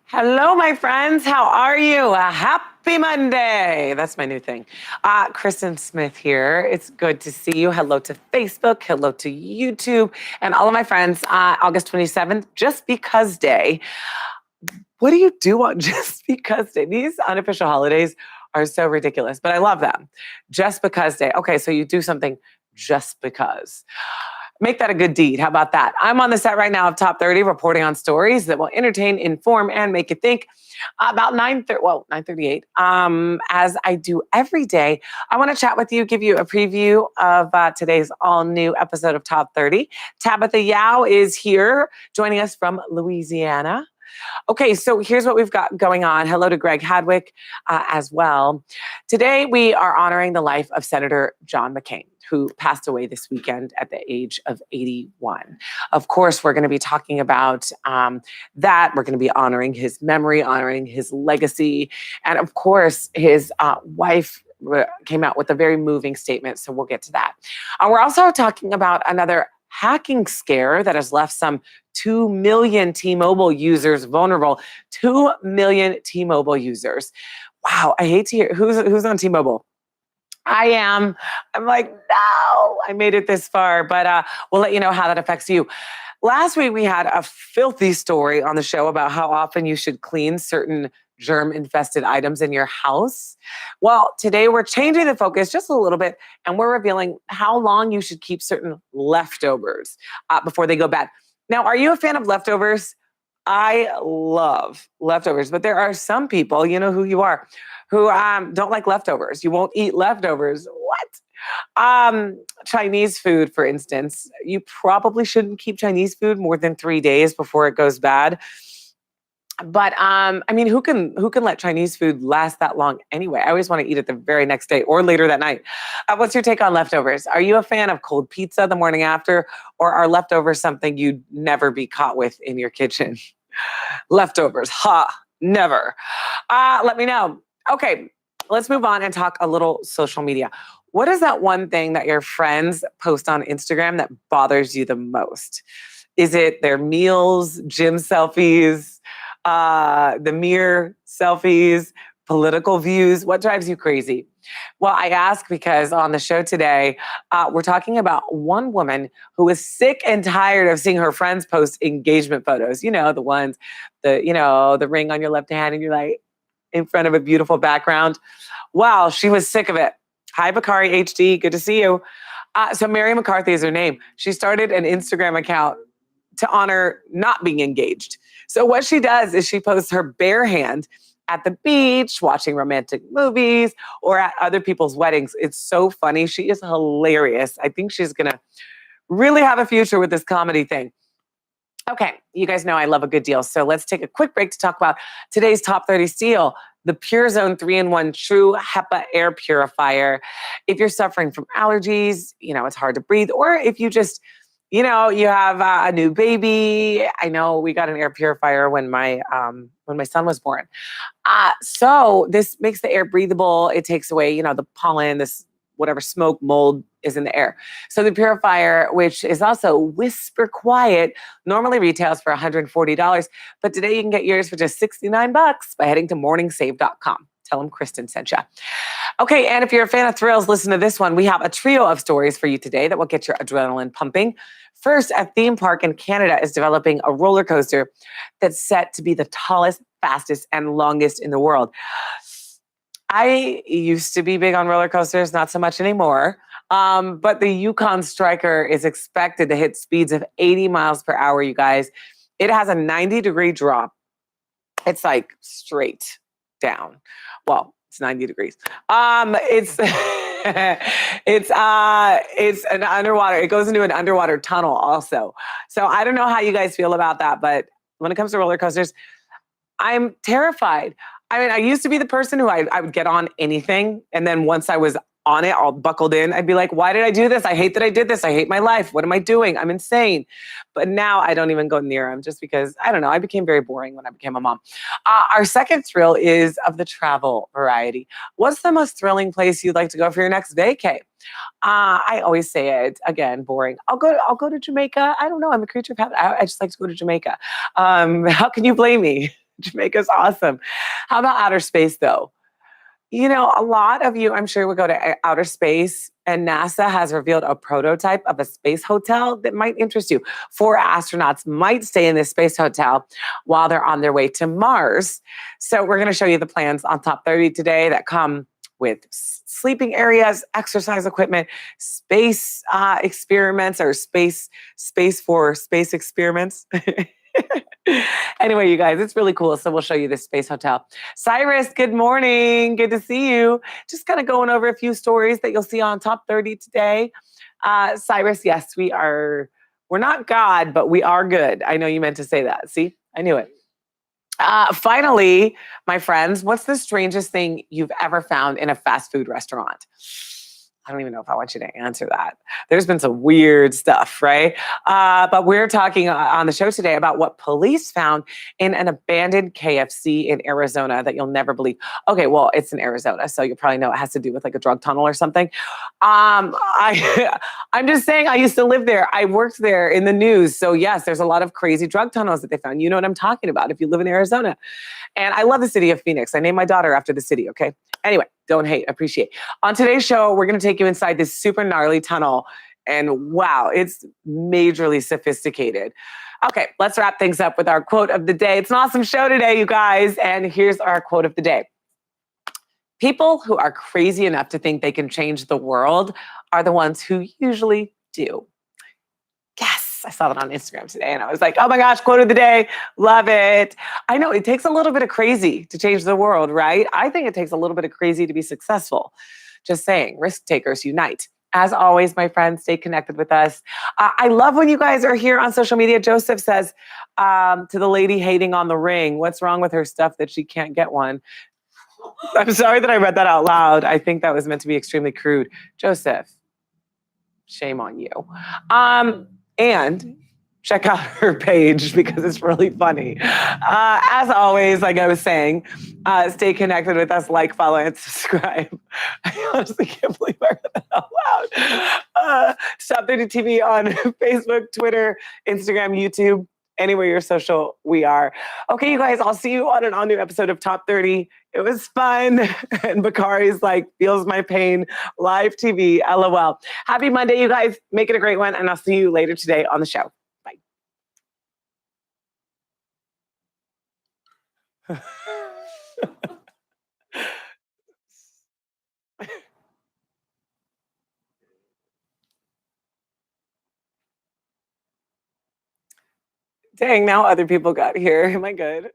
Hello, my friends. How are you? Happy Monday. That's my new thing. Kristen Smith here. It's good to see you. Hello to Facebook. Hello to YouTube. And all of my friends, August 27th, Just Because Day. What do you do on Just Because Day? These unofficial holidays are so ridiculous, but I love them. Just Because Day. Okay, so you do something just because. Make that a good deed. How about that? I'm on the set right now of Top 30, reporting on stories that will entertain, inform, and make you think. About 9:38. As I do every day, I want to chat with you, give you a preview of today's all-new episode of Top 30. Tabitha Yao is here, joining us from Louisiana. Okay, so here's what we've got going on. Hello to Greg Hadwick as well. Today, we are honoring the life of Senator John McCain, who passed away this weekend at the age of 81. Of course, we're going to be talking about that. We're going to be honoring his memory, honoring his legacy. And of course, his wife came out with a very moving statement, so we'll get to that. We're also talking about another hacking scare that has left some 2 million T-Mobile users vulnerable. 2 million T-Mobile users. Wow, I hate to hear who's on T-Mobile. I am. I'm like, no, I made it this far, but we'll let you know how that affects you. Last week, we had a filthy story on the show about how often you should clean certain germ-infested items in your house. Well, today we're changing the focus just a little bit, and we're revealing how long you should keep certain leftovers before they go bad. Now, are you a fan of leftovers? I love leftovers, but there are some people, you know who you are, who don't like leftovers. You won't eat leftovers. What? Chinese food, for instance. You probably shouldn't keep Chinese food more than 3 days before it goes bad. But I mean, who can let Chinese food last that long anyway? I always want to eat it the very next day or later that night. What's your take on leftovers? Are you a fan of cold pizza the morning after, or are leftovers something you'd never be caught with in your kitchen? Leftovers, never. Let me know. Okay, let's move on and talk a little social media. What is that one thing that your friends post on Instagram that bothers you the most? Is it their meals, gym selfies, the mirror selfies, political views? What drives you crazy? Well, I ask because on the show today, we're talking about one woman who is sick and tired of seeing her friends post engagement photos. You know, the ones, the ring on your left hand and you're like in front of a beautiful background. Wow, she was sick of it. Hi, Bakari HD. Good to see you. So Mary McCarthy is her name. She started an Instagram account to honor not being engaged. So what she does is she posts her bare hand at the beach, watching romantic movies, or at other people's weddings. It's so funny. She is hilarious. I think she's going to really have a future with this comedy thing. Okay, you guys know I love a good deal. So let's take a quick break to talk about today's Top 30 steal, the Pure Zone 3-in-1 True HEPA Air Purifier. If you're suffering from allergies, it's hard to breathe, or if you just you have a new baby. I know we got an air purifier when my son was born. So this makes the air breathable. It takes away, the pollen, this whatever smoke, mold is in the air. So the purifier, which is also whisper quiet, normally retails for $140. But today you can get yours for just $69 by heading to morningsave.com. Tell them Kristen sent you. Okay, and if you're a fan of thrills, listen to this one. We have a trio of stories for you today that will get your adrenaline pumping. First, a theme park in Canada is developing a roller coaster that's set to be the tallest, fastest, and longest in the world. I used to be big on roller coasters, not so much anymore. But the Yukon Striker is expected to hit speeds of 80 miles per hour, you guys. It has a 90-degree drop. It's like straight down. Well, it's 90 degrees. It's it's an underwater. It goes into an underwater tunnel also. So I don't know how you guys feel about that, but when it comes to roller coasters, I'm terrified. I mean, I used to be the person who I would get on anything, and then once I was on it, all buckled in, I'd be like, why did I do this? I hate that I did this. I hate my life. What am I doing? I'm insane. But now I don't even go near them just because, I don't know, I became very boring when I became a mom. Our second thrill is of the travel variety. What's the most thrilling place you'd like to go for your next vacay? I always say it, again, boring. I'll go to Jamaica. I don't know. I'm a creature of habit. I just like to go to Jamaica. How can you blame me? Jamaica's awesome. How about outer space, though? You know, a lot of you, I'm sure, would go to outer space, and NASA has revealed a prototype of a space hotel that might interest you. Four astronauts might stay in this space hotel while they're on their way to Mars. So, we're going to show you the plans on Top 30 today that come with sleeping areas, exercise equipment, space experiments, or space for space experiments. Anyway, you guys, it's really cool. So we'll show you this space hotel. Cyrus, good morning. Good to see you. Just kind of going over a few stories that you'll see on Top 30 today. Cyrus, yes, we're not God, but we are good. I know you meant to say that. See, I knew it. Finally, my friends, what's the strangest thing you've ever found in a fast food restaurant? I don't even know if I want you to answer that. There's been some weird stuff, right? But we're talking on the show today about what police found in an abandoned KFC in Arizona that you'll never believe. Okay, well, it's in Arizona, so you probably know it has to do with like a drug tunnel or something. I'm just saying, I used to live there. I worked there in the news, so yes, there's a lot of crazy drug tunnels that they found. You know what I'm talking about if you live in Arizona. And I love the city of Phoenix. I named my daughter after the city. Okay. Anyway, don't hate, appreciate. On today's show, we're going to take you inside this super gnarly tunnel. And wow, it's majorly sophisticated. Okay, let's wrap things up with our quote of the day. It's an awesome show today, you guys. And here's our quote of the day. People who are crazy enough to think they can change the world are the ones who usually do. Yes, I saw that on Instagram today and I was like, oh my gosh, quote of the day. Love it. I know it takes a little bit of crazy to change the world, right? I think it takes a little bit of crazy to be successful. Just saying, risk takers unite. As always, my friends, stay connected with us. I love when you guys are here on social media. Joseph says to the lady hating on the ring, what's wrong with her stuff that she can't get one? I'm sorry that I read that out loud. I think that was meant to be extremely crude. Joseph, shame on you. And check out her page because it's really funny. As always, like I was saying, stay connected with us, like, follow, and subscribe. I honestly can't believe I read that out loud. Top 30 TV on Facebook, Twitter, Instagram, YouTube, anywhere you're social, we are. Okay, you guys, I'll see you on an all-new episode of Top 30. It was fun. And Bakari's like, feels my pain. Live TV, LOL. Happy Monday, you guys. Make it a great one. And I'll see you later today on the show. Bye. Dang, now other people got here. Am I good?